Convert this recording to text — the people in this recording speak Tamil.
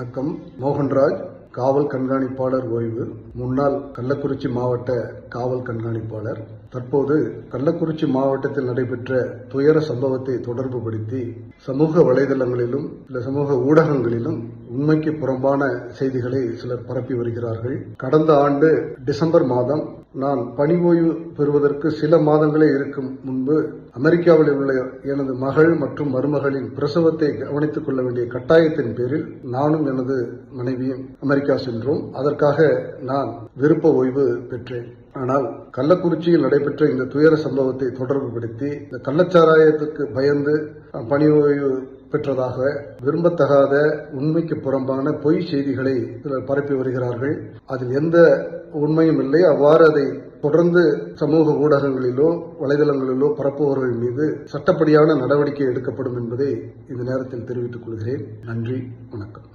வணக்கம். மோகன்ராஜ், காவல் கண்காணிப்பாளர் ஓய்வு, முன்னாள் கள்ளக்குறிச்சி மாவட்ட காவல் கண்காணிப்பாளர். தற்போது கள்ளக்குறிச்சி மாவட்டத்தில் நடைபெற்ற துயர சம்பவத்தை தொடர்புபடுத்தி சமூக வலைதளங்களிலும் சமூக ஊடகங்களிலும் உண்மைக்கு புறம்பான செய்திகளை சிலர் பரப்பி வருகிறார்கள். கடந்த ஆண்டு டிசம்பர் மாதம் நான் பணி ஓய்வு பெறுவதற்கு சில மாதங்களே இருக்கும் முன்பு அமெரிக்காவில் உள்ள எனது மகள் மற்றும் மருமகளின் பிரசவத்தை கவனித்துக் கொள்ள வேண்டிய கட்டாயத்தின் பேரில் நானும் எனது மனைவியும் அமெரிக்கா சென்றோம். அதற்காக நான் விருப்ப ஓய்வு பெற்றேன். ஆனால் கள்ளக்குறிச்சியில் நடைபெற்ற இந்த துயர சம்பவத்தை தொடர்புபடுத்தி இந்த கள்ளச்சாராயத்துக்கு பயந்து பணி ஓய்வு பெற்றதாக விரும்பத்தகாத உண்மைக்கு புறம்பான பொய் செய்திகளை சிலர் பரப்பி வருகிறார்கள். அதில் எந்த உண்மையும் இல்லை. அவ்வாறு அதை தொடர்ந்து சமூக ஊடகங்களிலோ வலைதளங்களிலோ பரப்புபவர்கள் மீது சட்டப்படியான நடவடிக்கை எடுக்கப்படும் என்பதை இந்த நேரத்தில் தெரிவித்துக் கொள்கிறேன். நன்றி, வணக்கம்.